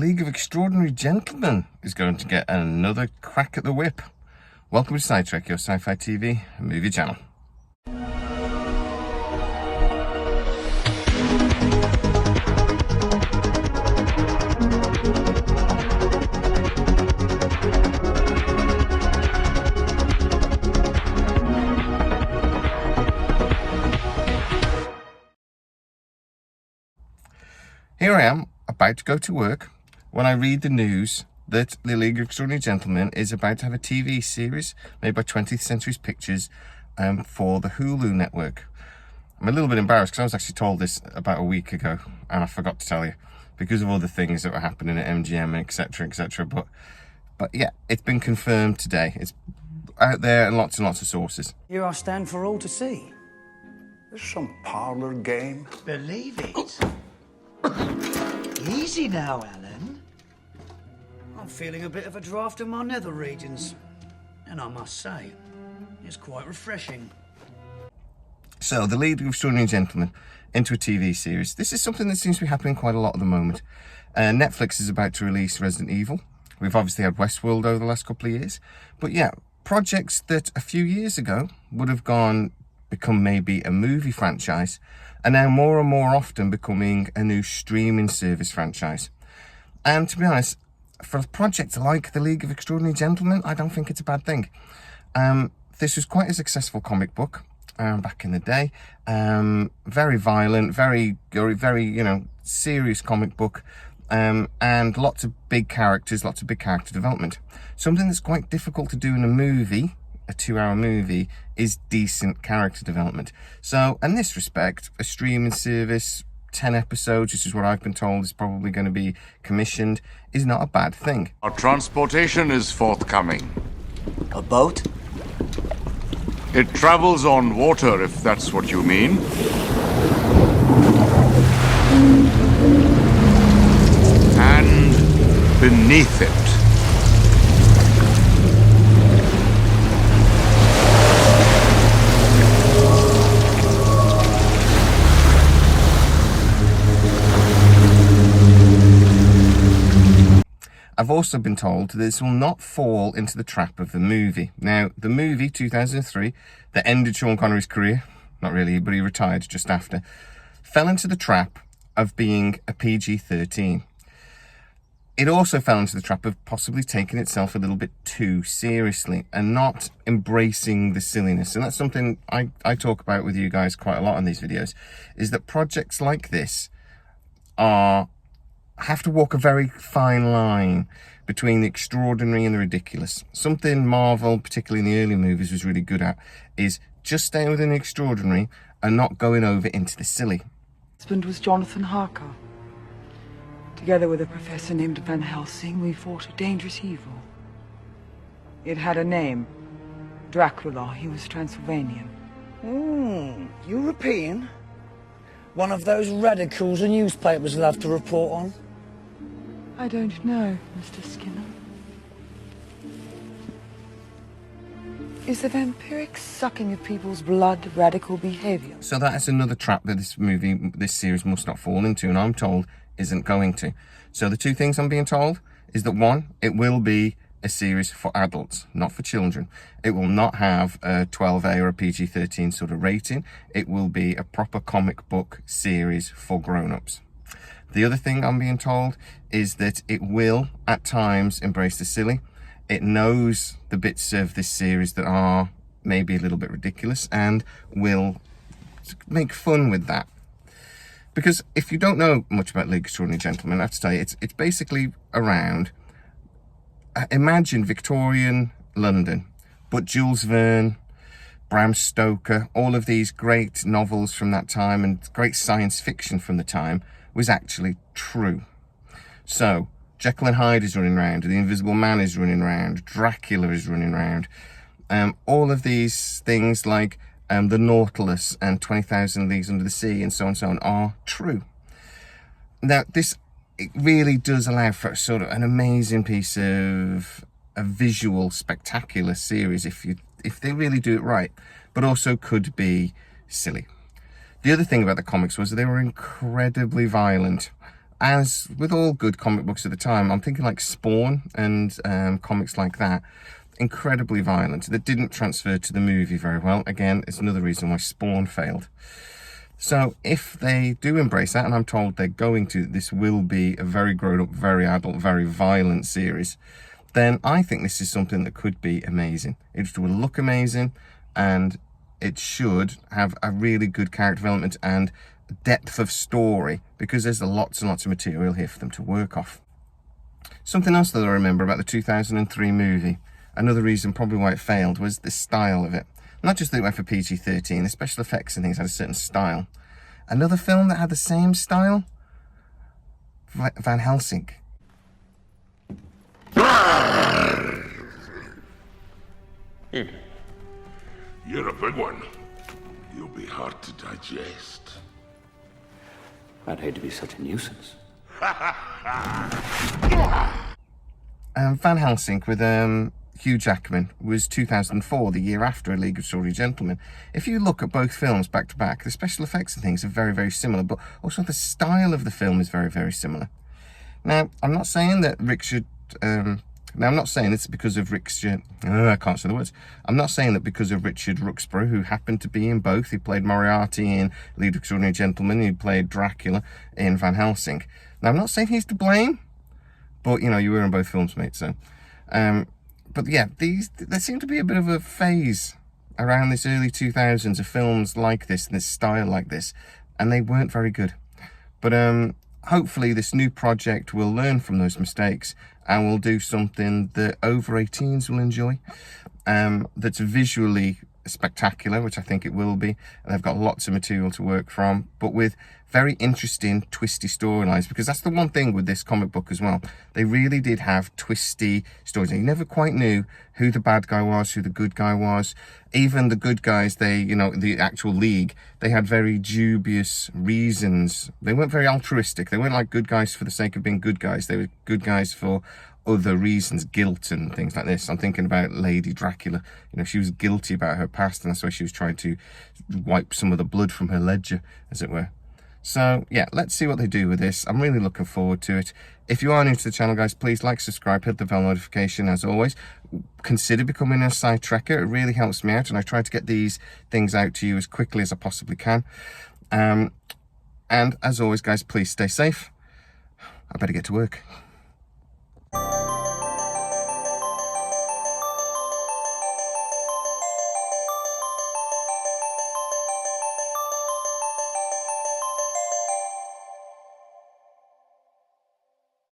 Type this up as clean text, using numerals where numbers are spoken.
League of Extraordinary Gentlemen is going to get another crack at the whip. Welcome to Sci Trek, your sci-fi TV and movie channel. Here I am, about to go to work, when I read the news that the League of Extraordinary Gentlemen is about to have a TV series made by 20th Century Pictures for the Hulu network. I'm a little bit embarrassed because I was actually told this about a week ago and I forgot to tell you because of all the things that were happening at MGM and etc. But yeah, it's been confirmed today. It's out there and lots of sources. Here I stand for all to see. There's some parlor game. Believe it. Easy now, Alan. I'm feeling a bit of a draft in my nether regions. And I must say, it's quite refreshing. So, the League of Extraordinary Gentlemen into a TV series. This is something that seems to be happening quite a lot at the moment. Netflix is about to release Resident Evil. We've obviously had Westworld over the last couple of years. But yeah, projects that a few years ago would have become maybe a movie franchise are now more and more often becoming a new streaming service franchise. And to be honest, for a project like the League of Extraordinary Gentlemen, I don't think it's a bad thing. This was quite a successful comic book back in the day. Very violent, very gory, very, serious comic book. And lots of big characters, lots of big character development. Something that's quite difficult to do in a movie, a 2-hour movie, is decent character development. So in this respect, a streaming service, 10 episodes, which is what I've been told is probably going to be commissioned, is not a bad thing. Our transportation is forthcoming. A boat? It travels on water, if that's what you mean. And beneath it. I've also been told that this will not fall into the trap of the movie. Now, the movie, 2003, that ended Sean Connery's career, not really, but he retired just after, fell into the trap of being a PG-13. It also fell into the trap of possibly taking itself a little bit too seriously and not embracing the silliness. And that's something I talk about with you guys quite a lot in these videos, is that projects like this have to walk a very fine line between the extraordinary and the ridiculous. Something Marvel, particularly in the early movies, was really good at is just staying within the extraordinary and not going over into the silly. My husband was Jonathan Harker. Together with a professor named Van Helsing, we fought a dangerous evil. It had a name, Dracula. He was Transylvanian. European? One of those radicals the newspapers love to report on. I don't know, Mr. Skinner. Is the vampiric sucking of people's blood radical behavior? So that is another trap that this series must not fall into, and I'm told isn't going to. So the two things I'm being told is that one, it will be a series for adults, not for children. It will not have a 12A or a PG-13 sort of rating. It will be a proper comic book series for grown-ups. The other thing I'm being told is that it will, at times, embrace the silly. It knows the bits of this series that are maybe a little bit ridiculous and will make fun with that. Because if you don't know much about League of Extraordinary Gentlemen, I have to tell you, it's basically around, imagine Victorian London, but Jules Verne, Bram Stoker, all of these great novels from that time and great science fiction from the time was actually true. So, Jekyll and Hyde is running around, the Invisible Man is running around, Dracula is running around. All of these things like the Nautilus and 20,000 Leagues Under the Sea and so on are true. Now, it really does allow for sort of an amazing piece of a visual, spectacular series if they really do it right, but also could be silly. The other thing about the comics was they were incredibly violent. as with all good comic books at the time, I'm thinking like Spawn and comics like that, incredibly violent, that didn't transfer to the movie very well. Again, it's another reason why Spawn failed. So if they do embrace that, and I'm told they're going to, this will be a very grown up, very adult, very violent series, then I think this is something that could be amazing. It will look amazing, and it should have a really good character development and depth of story, because there's lots and lots of material here for them to work off. Something else that I remember about the 2003 movie, another reason probably why it failed, was the style of it. Not just that it went for PG-13, the special effects and things had a certain style. Another film that had the same style? Van Helsing. You're a big one. You'll be hard to digest. I'd hate to be such a nuisance. Van Helsing with Hugh Jackman was 2004, the year after A League of Extraordinary Gentlemen. If you look at both films back to back, the special effects and things are very, very similar, but also the style of the film is very, very similar. Now, I'm not saying that Richard... Now, I'm not saying it's because of Richard... I can't say the words. I'm not saying that because of Richard Roxburgh, who happened to be in both. He played Moriarty in League of Extraordinary Gentlemen. He played Dracula in Van Helsing. Now, I'm not saying he's to blame, but, you know, you were in both films, mate, so... but yeah, there seemed to be a bit of a phase around this early 2000s of films like this, and this style like this, and they weren't very good. But hopefully this new project will learn from those mistakes and will do something that over 18s will enjoy, that's visually spectacular, which I think it will be, and they've got lots of material to work from, but with very interesting, twisty storylines, because that's the one thing with this comic book as well. They really did have twisty stories. You never quite knew who the bad guy was, who the good guy was. Even the good guys, the actual League, they had very dubious reasons. They weren't very altruistic. They weren't like good guys for the sake of being good guys. They were good guys for other reasons, guilt and things like this. I'm thinking about Lady Dracula. She was guilty about her past, and that's why she was trying to wipe some of the blood from her ledger, as it were. So yeah, let's see what they do with this. I'm really looking forward to it. If you are new to the channel, guys, please like, subscribe, hit the bell notification. As always, consider becoming a Sci-Trekker. It really helps me out, and I try to get these things out to you as quickly as I possibly can. And as always, guys, please stay safe. I better get to work.